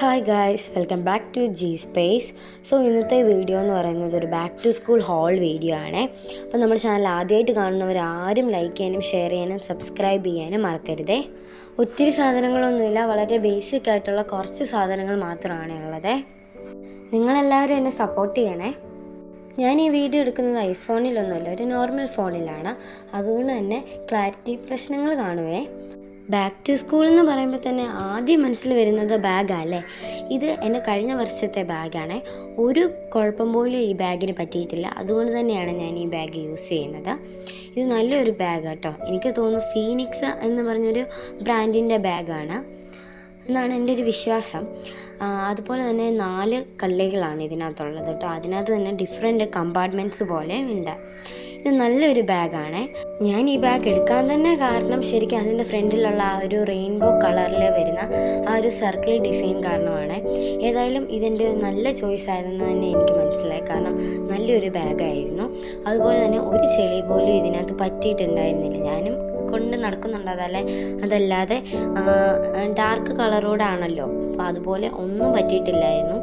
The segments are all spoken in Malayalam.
Hi guys, welcome back to G space. So ഇന്നത്തെ വീഡിയോ എന്ന് പറയുന്നത് ഒരു back to school haul video ആണ്. അപ്പോൾ നമ്മുടെ ചാനൽ ആദ്യമായിട്ട് കാണുന്നവർ ആരും ലൈക്ക് ചെയ്യാനും ഷെയർ ചെയ്യാനും സബ്സ്ക്രൈബ് ചെയ്യാനും മറക്കരുതേ. ഒത്തിരി സാധനങ്ങളൊന്നുമില്ല, വളരെ ബേസിക് ആയിട്ടുള്ള കുറച്ച് സാധനങ്ങൾ മാത്രമാണ് ഉള്ളത്. നിങ്ങളെല്ലാവരും എന്നെ സപ്പോർട്ട് ചെയ്യണേ. ഞാൻ ഈ വീഡിയോ എടുക്കുന്നത് ഐഫോണിലൊന്നുമല്ല, ഒരു നോർമൽ ഫോണിലാണ്. അതുകൊണ്ട് തന്നെ ക്ലാരിറ്റി പ്രശ്നങ്ങൾ കാണുവേ. ബാക്ക് ടു സ്കൂൾ എന്ന് പറയുമ്പോൾ തന്നെ ആദ്യം മനസ്സിൽ വരുന്നത് ബാഗല്ലേ. ഇത് എൻ്റെ കഴിഞ്ഞ വർഷത്തെ ബാഗാണ്. ഒരു കുഴപ്പം പോലും ഈ ബാഗിന് പറ്റിയിട്ടില്ല. അതുകൊണ്ട് തന്നെയാണ് ഞാൻ ഈ ബാഗ് യൂസ് ചെയ്യുന്നത്. ഇത് നല്ലൊരു ബാഗ് കേട്ടോ. എനിക്ക് തോന്നുന്നു ഫീനിക്സ് എന്ന് പറഞ്ഞൊരു ബ്രാൻഡിൻ്റെ ബാഗാണ് എന്നാണ് എൻ്റെ ഒരു വിശ്വാസം. അതുപോലെ തന്നെ 4 കള്ളികളാണ് ഇതിനകത്തുള്ളത് കേട്ടോ. അതിനകത്ത് തന്നെ ഡിഫറെൻറ്റ് കമ്പാർട്ട്മെൻറ്റ്സ് പോലെ ഉണ്ട്. ഇത് നല്ലൊരു ബാഗാണ്. ഞാൻ ഈ ബാഗ് എടുക്കാൻ തന്നെ കാരണം ശരിക്കും അതിൻ്റെ ഫ്രണ്ടിലുള്ള ആ ഒരു റെയിൻബോ കളറിൽ വരുന്ന ആ ഒരു സർക്കിൾ ഡിസൈൻ കാരണമാണ്. ഏതായാലും ഇതിൻ്റെ നല്ല ചോയ്സ് ആയിരുന്നു തന്നെ എനിക്ക് മനസ്സിലായി. കാരണം നല്ലൊരു ബാഗായിരുന്നു. അതുപോലെ തന്നെ ഒരു ചെളി പോലും ഇതിനകത്ത് പറ്റിയിട്ടുണ്ടായിരുന്നില്ല. ഞാനും കൊണ്ട് നടക്കുന്നുണ്ട്. അതല്ലാതെ ഡാർക്ക് കളറോടാണല്ലോ, അപ്പോൾ അതുപോലെ ഒന്നും പറ്റിയിട്ടില്ലായിരുന്നു.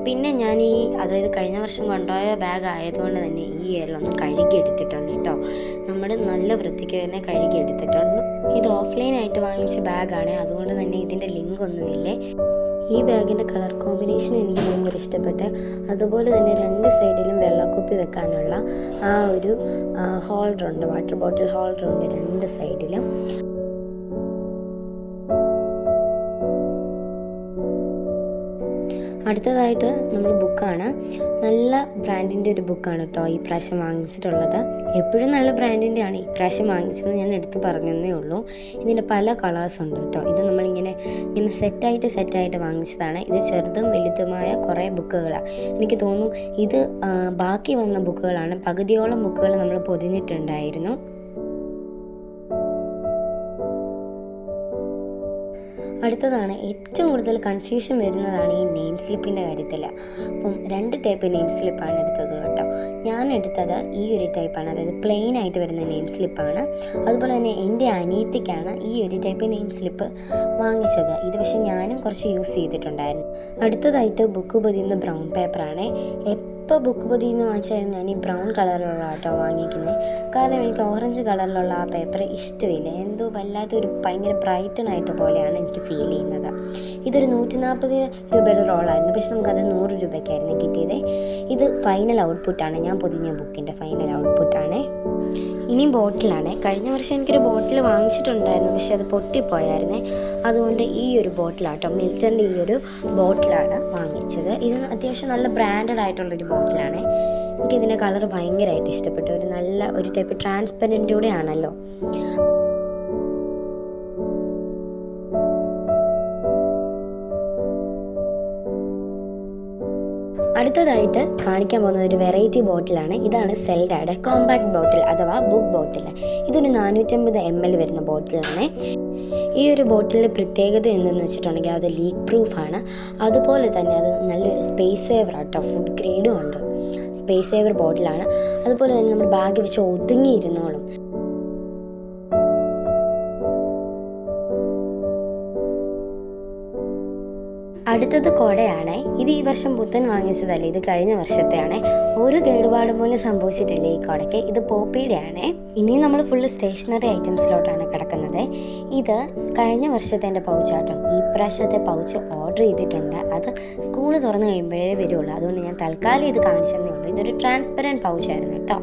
പിന്നെ ഞാൻ അതായത് കഴിഞ്ഞ വർഷം കൊണ്ടുപോയ ബാഗ് ആയതുകൊണ്ട് തന്നെ ഈ ഇയറിലൊന്ന് കഴുകിയെടുത്തിട്ടുണ്ട് കേട്ടോ. നമ്മുടെ നല്ല വൃത്തിക്ക് തന്നെ കഴുകിയെടുത്തിട്ടുണ്ട്. ഇത് ഓഫ്ലൈനായിട്ട് വാങ്ങിച്ച ബാഗാണ്. അതുകൊണ്ട് തന്നെ ഇതിൻ്റെ ലിങ്ക് ഒന്നുമില്ലേ. ഈ ബാഗിൻ്റെ കളർ കോമ്പിനേഷൻ എനിക്ക് ഭയങ്കര ഇഷ്ടപ്പെട്ട്. അതുപോലെ തന്നെ 2 സൈഡിലും വെള്ളക്കുപ്പി വെക്കാനുള്ള ആ ഒരു ഹോൾഡറുണ്ട്, വാട്ടർ ബോട്ടിൽ ഹോൾഡറുണ്ട് 2 സൈഡിലും. അടുത്തതായിട്ട് നമ്മൾ ബുക്കാണ്. നല്ല ബ്രാൻഡിൻ്റെ ഒരു ബുക്കാണ് കേട്ടോ ഈ പ്രാവശ്യം വാങ്ങിച്ചിട്ടുള്ളത്. എപ്പോഴും നല്ല ബ്രാൻഡിൻ്റെ ആണ്. ഈ പ്രാവശ്യം വാങ്ങിച്ചത് ഞാൻ എടുത്ത് പറഞ്ഞതേ ഉള്ളൂ. ഇതിൻ്റെ പല കളേഴ്സ് ഉണ്ട് കേട്ടോ. ഇത് നമ്മളിങ്ങനെ സെറ്റായിട്ട് വാങ്ങിച്ചതാണ്. ഇത് ചെറുതും വലുതുമായ കുറേ ബുക്കുകളാണ്. എനിക്ക് തോന്നുന്നു ഇത് ബാക്കി വന്ന ബുക്കുകളാണ്. പകുതിയോളം ബുക്കുകൾ നമ്മൾ പൊതിഞ്ഞിട്ടുണ്ടായിരുന്നു. അടുത്തതാണ് ഏറ്റവും കൂടുതൽ കൺഫ്യൂഷൻ വരുന്നതാണ് ഈ നെയിം സ്ലിപ്പിൻ്റെ കാര്യത്തിൽ. അപ്പം 2 ടൈപ്പ് നെയിം സ്ലിപ്പാണ് എടുത്തത് കേട്ടോ. ഞാൻ എടുത്തത് ഈ ഒരു ടൈപ്പാണ്, അതായത് പ്ലെയിൻ ആയിട്ട് വരുന്ന നെയിം സ്ലിപ്പാണ്. അതുപോലെ തന്നെ എൻ്റെ അനിയത്തിക്കാണ് ഈ ഒരു ടൈപ്പ് നെയിം സ്ലിപ്പ് വാങ്ങിച്ചത്. ഇത് പക്ഷേ ഞാനും കുറച്ച് യൂസ് ചെയ്തിട്ടുണ്ടായിരുന്നു. അടുത്തതായിട്ട് ബുക്ക് പൊതിയുന്ന ബ്രൗൺ പേപ്പറാണ്. ഇപ്പോൾ ബുക്ക് പൊതിയുന്ന വാങ്ങിച്ചായിരുന്നു ഞാൻ ഈ ബ്രൗൺ കളറിലുള്ള കേട്ടോ വാങ്ങിക്കുന്നത്. കാരണം എനിക്ക് ഓറഞ്ച് കളറിലുള്ള ആ പേപ്പർ ഇഷ്ടമില്ല. എന്തോ വല്ലാത്തൊരു ഭയങ്കര ബ്രൈറ്റനായിട്ട് പോലെയാണ് എനിക്ക് ഫീൽ ചെയ്യുന്നത്. ഇതൊരു 140 രൂപയുടെ റോളായിരുന്നു, പക്ഷെ നമുക്കത് 100 രൂപയ്ക്കായിരുന്നു കിട്ടിയത്. ഇത് ഫൈനൽ ഔട്ട്പുട്ടാണ്, ഞാൻ പൊതിഞ്ഞ ബുക്കിൻ്റെ ഫൈനൽ ഔട്ട്പുട്ടാണ്. ഇനി ബോട്ടിലാണ്. കഴിഞ്ഞ വർഷം എനിക്കൊരു ബോട്ടിൽ വാങ്ങിച്ചിട്ടുണ്ടായിരുന്നു, പക്ഷെ അത് പൊട്ടിപ്പോയായിരുന്നേ. അതുകൊണ്ട് ഈ ഒരു ബോട്ടിലാട്ടോ, മിൽട്ടൻ്റെ ഈ ഒരു ബോട്ടിലാണ് വാങ്ങിച്ചത്. ഇത് അത്യാവശ്യം നല്ല ബ്രാൻഡഡ് ആയിട്ടുള്ളൊരു ബോട്ടിലാണ്. എനിക്കിതിൻ്റെ കളർ ഭയങ്കരമായിട്ട് ഇഷ്ടപ്പെട്ടു. ഒരു നല്ല ഒരു ടൈപ്പ് ട്രാൻസ്പെറൻറ്റ് കൂടെ ആണല്ലോ. അടുത്തതായിട്ട് കാണിക്കാൻ പോകുന്നത് ഒരു വെറൈറ്റി ബോട്ടിലാണ്. ഇതാണ് സെൽഡയുടെ കോമ്പാക്ട് ബോട്ടിൽ അഥവാ ബുക്ക് ബോട്ടിൽ. ഇതൊരു 450 ml വരുന്ന ബോട്ടിലാണ്. ഈ ഒരു ബോട്ടിലിൻ്റെ പ്രത്യേകത എന്തെന്ന് വെച്ചിട്ടുണ്ടെങ്കിൽ അത് ലീക്ക് പ്രൂഫാണ്. അതുപോലെ തന്നെ അത് നല്ലൊരു സ്പേസ് സേവർ ആട്ടോ, ഫുഡ് ഗ്രേഡും ഉണ്ട്. സ്പേസ് സേവർ ബോട്ടിലാണ്. അതുപോലെ തന്നെ നമ്മുടെ ബാഗ് വെച്ച് ഒതുങ്ങിയിരുന്നോളും. അടുത്തത് കുടയാണ്. ഇത് ഈ വർഷം പുത്തൻ വാങ്ങിച്ചതല്ലേ, ഇത് കഴിഞ്ഞ വർഷത്തെയാണ്. ഒരു കേടുപാട് പോലും സംഭവിച്ചിട്ടില്ല ഈ കുടയ്ക്ക്. ഇത് പോപ്പിയുടെ ആണ്. ഇനി നമ്മൾ ഫുള്ള് സ്റ്റേഷനറി ഐറ്റംസിലോട്ടാണ് കിടക്കുന്നത്. ഇത് കഴിഞ്ഞ വർഷത്തെ എൻ്റെ പൗച്ചാട്ടോ. ഈ പ്രാവശ്യത്തെ പൗച്ച് ഓർഡർ ചെയ്തിട്ടുണ്ട്. അത് സ്കൂൾ തുറന്നു കഴിയുമ്പോഴേ വരുള്ളൂ. അതുകൊണ്ട് ഞാൻ തൽക്കാലം ഇത് കാണിച്ചതേ ഉള്ളൂ. ഇതൊരു ട്രാൻസ്പെറൻറ്റ് പൗച്ചായിരുന്നു കേട്ടോ.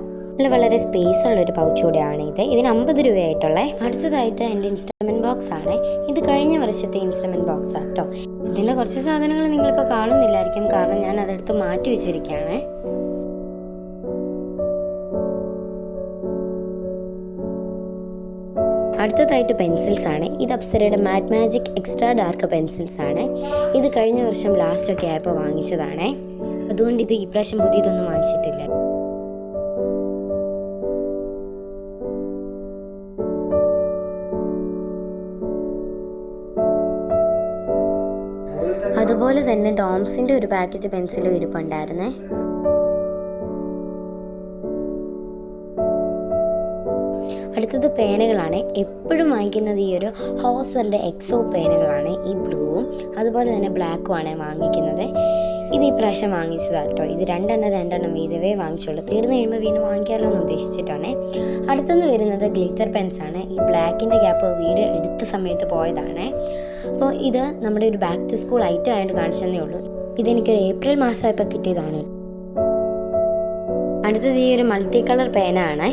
വളരെ സ്പേസ് ഉള്ളൊരു പൗച്ച് കൂടെയാണ് ഇത്. ഇതിന് 50 രൂപയായിട്ടുള്ളത്. അടുത്തതായിട്ട് എൻ്റെ ഇൻസ്ട്രുമെൻറ്റ് ബോക്സ് ആണ്. ഇത് കഴിഞ്ഞ വർഷത്തെ ഇൻസ്ട്രുമെൻറ്റ് ബോക്സ് ആണ് കേട്ടോ. ഇതിൻ്റെ കുറച്ച് സാധനങ്ങൾ നിങ്ങളിപ്പോൾ കാണുന്നില്ലായിരിക്കും, കാരണം ഞാൻ അതെടുത്ത് മാറ്റി വെച്ചിരിക്കുകയാണ്. അടുത്തതായിട്ട് പെൻസിൽസ് ആണ്. ഇത് അപ്സരയുടെ മാറ്റ് മാജിക് എക്സ്ട്രാ ഡാർക്ക് പെൻസിൽസ് ആണ്. ഇത് കഴിഞ്ഞ വർഷം ലാസ്റ്റൊക്കെ ആയപ്പോൾ വാങ്ങിച്ചതാണ്. അതുകൊണ്ട് ഇത് ഈ പ്രാവശ്യം പുതിയതൊന്നും വാങ്ങിച്ചിട്ടില്ല. അതുപോലെ തന്നെ ഡോംസിൻ്റെ ഒരു പാക്കറ്റ് പെൻസിലും ഇരിപ്പുണ്ടായിരുന്നേ. അടുത്തത് പേനകളാണ്. എപ്പോഴും വാങ്ങിക്കുന്നത് ഈ ഒരു ഹോസറിൻ്റെ എക്സോ പേനകളാണ്. ഈ ബ്ലൂവും അതുപോലെ തന്നെ ബ്ലാക്കുമാണ് വാങ്ങിക്കുന്നത്. ഇത് ഈ പ്രാവശ്യം വാങ്ങിച്ചതാട്ടോ. ഇത് രണ്ടെണ്ണം വീതവേ വാങ്ങിച്ചുള്ളൂ. തീർന്നു കഴിയുമ്പോൾ വീണ്ടും വാങ്ങിക്കാമല്ലോ എന്ന് ഉദ്ദേശിച്ചിട്ടാണ്. അടുത്തൊന്ന് വരുന്നത് ഗ്ലിറ്റർ പെൻസാണ്. ഈ ബ്ലാക്കിൻ്റെ ക്യാപ്പ് വീഡിയോ എടുത്ത സമയത്ത് പോയതാണ്. അപ്പോൾ ഇത് നമ്മുടെ ഒരു ബാക്ക് ടു സ്കൂൾ ഐറ്റം ആയിട്ട് കാണിച്ചതേ ഉള്ളൂ. ഇതെനിക്കൊരു ഏപ്രിൽ മാസമായപ്പോൾ കിട്ടിയതാണ്. അടുത്തത് ഈ ഒരു മൾട്ടി കളർ പേന ആണ്.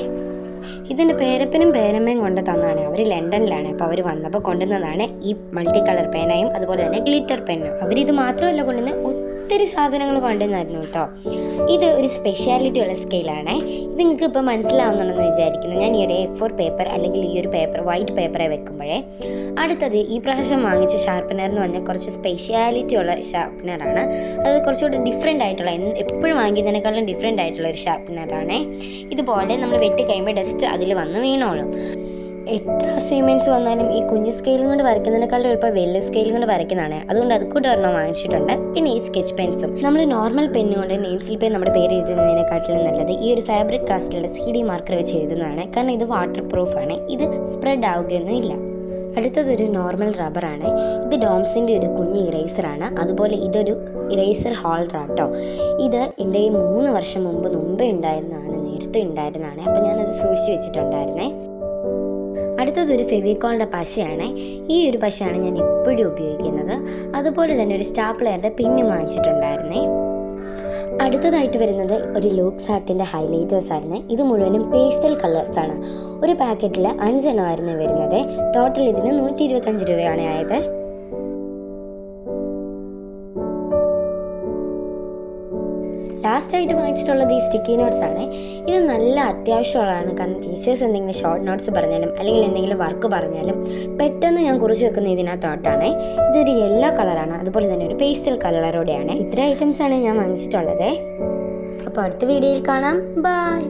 ഇതിൻ്റെ പേരപ്പനും പേരമ്മയും കൊണ്ട് തന്നതാണ്. അവർ ലണ്ടനിലാണ്. അപ്പോൾ അവർ വന്നപ്പോൾ കൊണ്ടുവന്നതാണ് ഈ മൾട്ടി കളർ പേനയും അതുപോലെ തന്നെ ഗ്ലിറ്റർ പെന്നും. അവരിത് മാത്രമല്ല കൊണ്ടുവന്ന് ഒത്തിരി സാധനങ്ങൾ കൊണ്ടുവന്നായിരുന്നു കേട്ടോ. ഇത് ഒരു സ്പെഷ്യാലിറ്റി ഉള്ള സ്കെയിലാണ്. ഇത് നിങ്ങൾക്ക് ഇപ്പോൾ മനസ്സിലാവുന്നുണ്ടെന്ന് വിചാരിക്കുന്നു. ഞാൻ ഈ ഒരു A4 പേപ്പർ അല്ലെങ്കിൽ ഈ ഒരു പേപ്പർ വൈറ്റ് പേപ്പറെ വെക്കുമ്പോഴേ. അടുത്തത് ഈ പ്രാവശ്യം വാങ്ങിച്ച ഷാർപ്പനർ എന്ന് പറഞ്ഞാൽ കുറച്ച് സ്പെഷ്യാലിറ്റി ഉള്ള ഷാർപ്പനറാണ്. അത് കുറച്ചുകൂടി ഡിഫറെൻ്റ് ആയിട്ടുള്ള, എപ്പോഴും വാങ്ങിക്കുന്നതിനേക്കാളും ഡിഫറെൻ്റ് ആയിട്ടുള്ള ഒരു ഷാർപ്പനറാണ്. ഇതുപോലെ നമ്മൾ വെട്ടി കഴിയുമ്പോൾ ഡസ്റ്റ് അതിൽ വന്ന് വീണോളും. എത്ര അസൈൻമെൻറ്റ്സ് വന്നാലും ഈ കുഞ്ഞ് സ്കെയിലും കൊണ്ട് വരയ്ക്കുന്നതിനേക്കാളും ഇപ്പോൾ വലിയ സ്കെയിലും കൊണ്ട് വരയ്ക്കുന്നതാണ്. അതുകൊണ്ട് അത് കൂടെ ഒരെണ്ണം വാങ്ങിച്ചിട്ടുണ്ട്. പിന്നെ ഈ സ്കെച്ച് പെൻസും. നമ്മൾ നോർമൽ പെന്ന് കൊണ്ട് നെയിംസിൽ പെൻ നമ്മുടെ പേര് എഴുതുന്നതിനെക്കാട്ടിലും നല്ലത് ഈ ഒരു ഫാബ്രിക് കാസ്റ്റിലുള്ള CD മാർക്കർ വെച്ച് എഴുതുന്നതാണ്. കാരണം ഇത് വാട്ടർ പ്രൂഫാണ്. ഇത് സ്പ്രെഡ് ആവുകയൊന്നും ഇല്ല. അടുത്തതൊരു നോർമൽ റബ്ബറാണ്. ഇത് ഡോംസിൻ്റെ ഒരു കുഞ്ഞ് ഇറേസറാണ്. അതുപോലെ ഇതൊരു ഇറേസർ ഹോൾഡറാട്ടോ. ഇത് എൻ്റെ 3 വർഷം മുമ്പേ നേരത്തെ ഉണ്ടായിരുന്നതാണ്. അപ്പോൾ ഞാനത് സൂക്ഷിച്ച് വെച്ചിട്ടുണ്ടായിരുന്നേ. അടുത്തതൊരു ഫെവിക്കോളിൻ്റെ പശയാണ്. ഈ ഒരു പശയാണ് ഞാൻ എപ്പോഴും ഉപയോഗിക്കുന്നത്. അതുപോലെ തന്നെ ഒരു സ്റ്റാപ്ലറിൻ്റെ പിന്നും വാങ്ങിച്ചിട്ടുണ്ടായിരുന്നേ. അടുത്തതായിട്ട് വരുന്നത് ഒരു ലൂക്സ് ആർട്ടിൻ്റെ ഹൈലൈറ്റേഴ്സ് ആയിരുന്നു. ഇത് മുഴുവനും പേസ്റ്റൽ കളേഴ്സാണ്. ഒരു പാക്കറ്റിൽ 5 എണ്ണമായിരുന്നു വരുന്നത്. ടോട്ടൽ ഇതിന് 125 രൂപയാണ് ആയത്. ലാസ്റ്റായിട്ട് വാങ്ങിച്ചിട്ടുള്ളത് ഈ സ്റ്റിക്കി നോട്ട്സ് ആണ്. ഇത് നല്ല അത്യാവശ്യമുള്ളതാണ്. കാരണം ടീച്ചേഴ്സ് എന്തെങ്കിലും ഷോർട്ട് നോട്ട്സ് പറഞ്ഞാലും അല്ലെങ്കിൽ എന്തെങ്കിലും വർക്ക് പറഞ്ഞാലും പെട്ടെന്ന് ഞാൻ കുറിച്ച് വെക്കുന്ന ഇതിനകത്തോട്ടാണ്. ഇതൊരു യെല്ലോ കളറാണ്. അതുപോലെ തന്നെ ഒരു പേസ്റ്റൽ കളറോടെയാണ്. ഇത്ര ഐറ്റംസാണ് ഞാൻ വാങ്ങിച്ചിട്ടുള്ളത്. അപ്പോൾ അടുത്ത വീഡിയോയിൽ കാണാം. ബൈ.